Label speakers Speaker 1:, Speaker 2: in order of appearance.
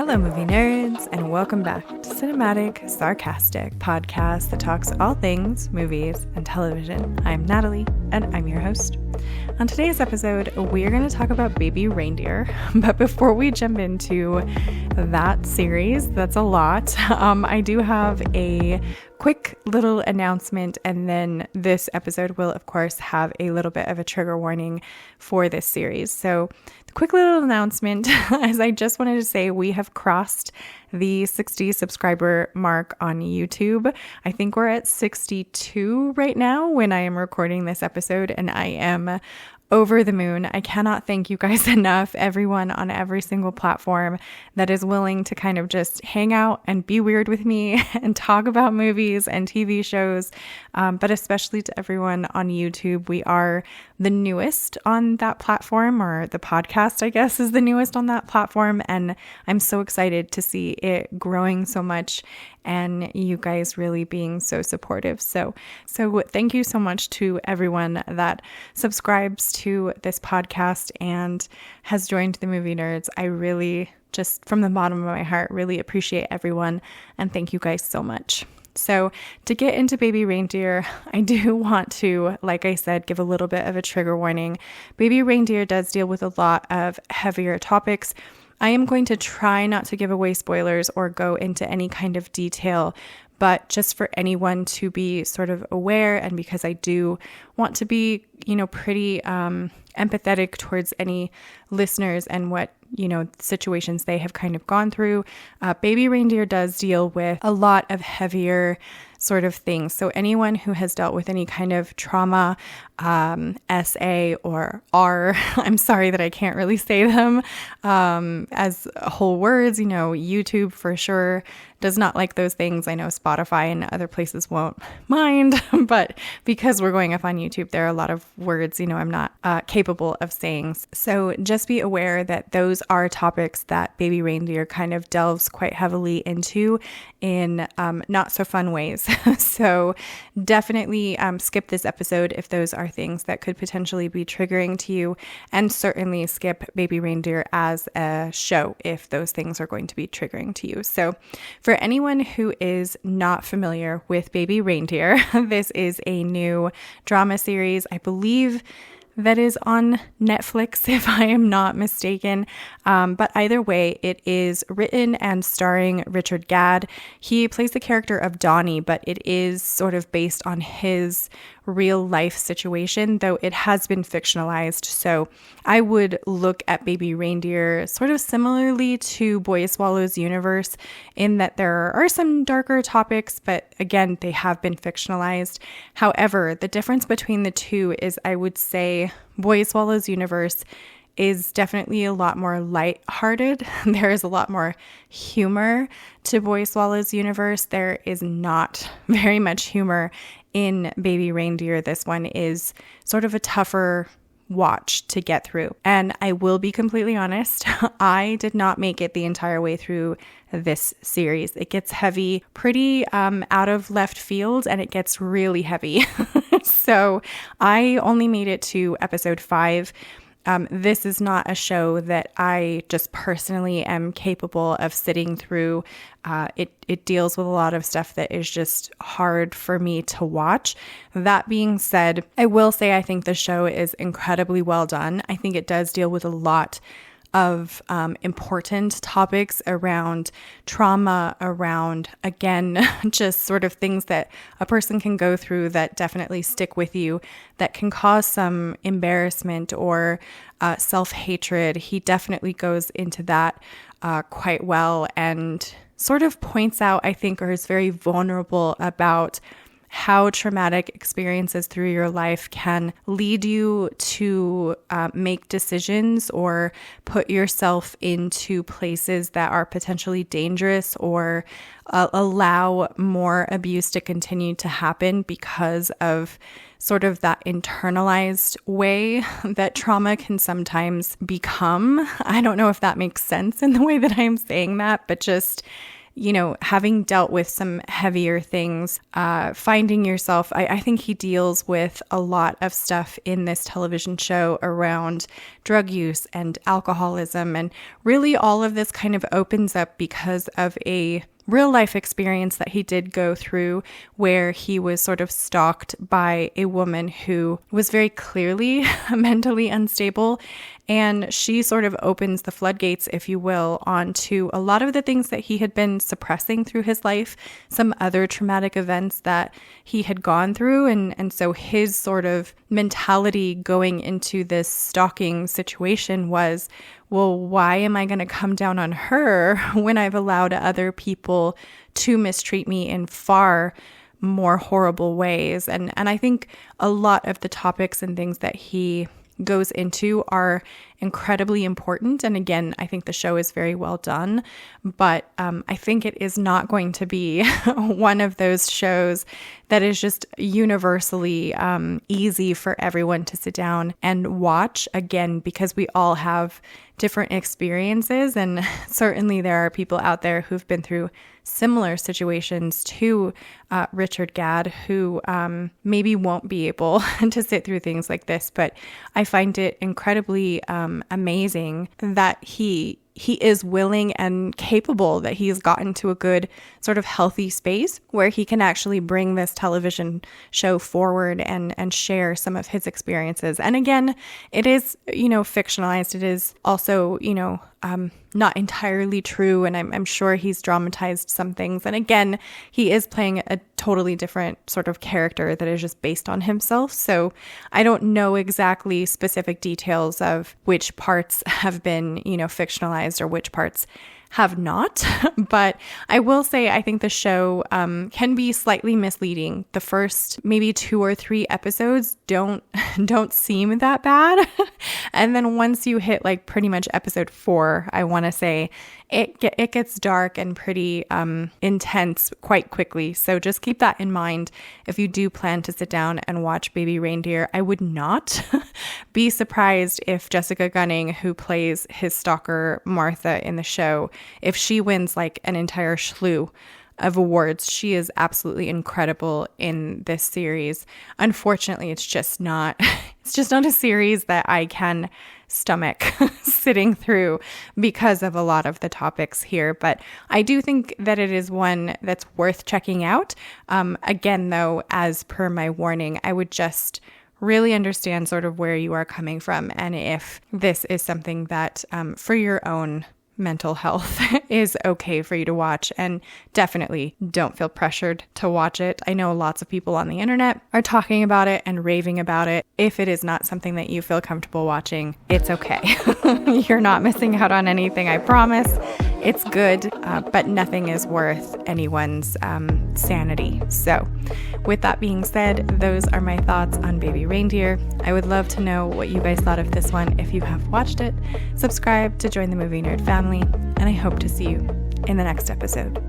Speaker 1: Hello, movie nerds, and welcome back to Cinematic Sarcastic, podcast that talks all things movies and television. I'm Natalie, and I'm your host. On today's episode, we're going to talk about Baby Reindeer, but before we jump into that series, that's a lot, I do have a quick little announcement, and then this episode will, of course, have a little bit of a trigger warning for this series. So the quick little announcement is I just wanted to say we have crossed the 60 subscriber mark on YouTube. I think we're at 62 right now when I am recording this episode, and I am over the moon. I cannot thank you guys enough, everyone on every single platform that is willing to kind of just hang out and be weird with me and talk about movies and TV shows, but especially to everyone on YouTube. We are the newest on that platform, or the podcast, I guess, is the newest on that platform, and I'm so excited to see it growing so much and you guys really being so supportive. So thank you so much to everyone that subscribes to this podcast and has joined the Movie Nerds. I really, just from the bottom of my heart, really appreciate everyone, and thank you guys so much. So to get into Baby Reindeer, I do want to, like I said, give a little bit of a trigger warning. Baby Reindeer does deal with a lot of heavier topics. I am going to try not to give away spoilers or go into any kind of detail, but just for anyone to be sort of aware, and because I do want to be, pretty empathetic towards any listeners and what, situations they have kind of gone through. Baby Reindeer does deal with a lot of heavier sort of things. So anyone who has dealt with any kind of trauma, SA or R, I'm sorry that I can't really say them as whole words, YouTube for sure does not like those things. I know Spotify and other places won't mind, but because we're going up on YouTube, there are a lot of words, I'm not capable of saying. So just be aware that those are topics that Baby Reindeer kind of delves quite heavily into in not so fun ways. So definitely skip this episode if those are things that could potentially be triggering to you, and certainly skip Baby Reindeer as a show if those things are going to be triggering to you. So for anyone who is not familiar with Baby Reindeer, this is a new drama series, I believe, that is on Netflix, if I am not mistaken. But either way, it is written and starring Richard Gadd. He plays the character of Donnie, but it is sort of based on his real life situation, though it has been fictionalized. So I would look at Baby Reindeer sort of similarly to Boy Swallow's universe, in that there are some darker topics, but again, they have been fictionalized. However, the difference between the two is, I would say, Boy Swallow's universe is definitely a lot more lighthearted. There is a lot more humor to Boy Swallow's universe. There is not very much humor in Baby Reindeer. This one is sort of a tougher watch to get through. And I will be completely honest, I did not make it the entire way through this series. It gets heavy pretty out of left field, and it gets really heavy. So I only made it to episode 5. This is not a show that I just personally am capable of sitting through. It deals with a lot of stuff that is just hard for me to watch. That being said, I will say I think the show is incredibly well done. I think it does deal with a lot of important topics around trauma, around, again, just sort of things that a person can go through that definitely stick with you, that can cause some embarrassment or self-hatred. He definitely goes into that quite well, and sort of points out, I think, or is very vulnerable about how traumatic experiences through your life can lead you to make decisions or put yourself into places that are potentially dangerous, or allow more abuse to continue to happen because of sort of that internalized way that trauma can sometimes become. I don't know if that makes sense in the way that I'm saying that, but just having dealt with some heavier things, finding yourself, I think he deals with a lot of stuff in this television show around drug use and alcoholism. And really all of this kind of opens up because of a real life experience that he did go through, where he was sort of stalked by a woman who was very clearly mentally unstable. And she sort of opens the floodgates, if you will, onto a lot of the things that he had been suppressing through his life, some other traumatic events that he had gone through. And so his sort of mentality going into this stalking situation was, well, why am I going to come down on her when I've allowed other people to mistreat me in far more horrible ways? And I think a lot of the topics and things that he goes into are incredibly important. And again, I think the show is very well done, but I think it is not going to be one of those shows that is just universally easy for everyone to sit down and watch, again, because we all have different experiences. And certainly there are people out there who've been through similar situations to Richard Gadd, who maybe won't be able to sit through things like this. But I find it incredibly amazing that he is willing and capable, that he's gotten to a good sort of healthy space where he can actually bring this television show forward and share some of his experiences. And again, it is, fictionalized. It is also, not entirely true. And I'm sure he's dramatized some things. And again, he is playing a totally different sort of character that is just based on himself. So I don't know exactly specific details of which parts have been, fictionalized or which parts have not. But I will say, I think the show can be slightly misleading. The first maybe 2 or 3 episodes don't seem that bad. And then once you hit like pretty much episode 4, I want to say, it gets dark and pretty intense quite quickly. So just keep that in mind. If you do plan to sit down and watch Baby Reindeer, I would not be surprised if Jessica Gunning, who plays his stalker Martha in the show, if she wins like an entire slew of awards. She is absolutely incredible in this series. Unfortunately, it's just not a series that I can stomach sitting through because of a lot of the topics here. But I do think that it is one that's worth checking out. Again, though, as per my warning, I would just really understand sort of where you are coming from and if this is something that for your own mental health is okay for you to watch, and definitely don't feel pressured to watch it. I know lots of people on the internet are talking about it and raving about it. If it is not something that you feel comfortable watching, it's okay. You're not missing out on anything, I promise. It's good, but nothing is worth anyone's sanity. So with that being said, those are my thoughts on Baby Reindeer. I would love to know what you guys thought of this one if you have watched it. Subscribe to join the Movie Nerd family, and I hope to see you in the next episode.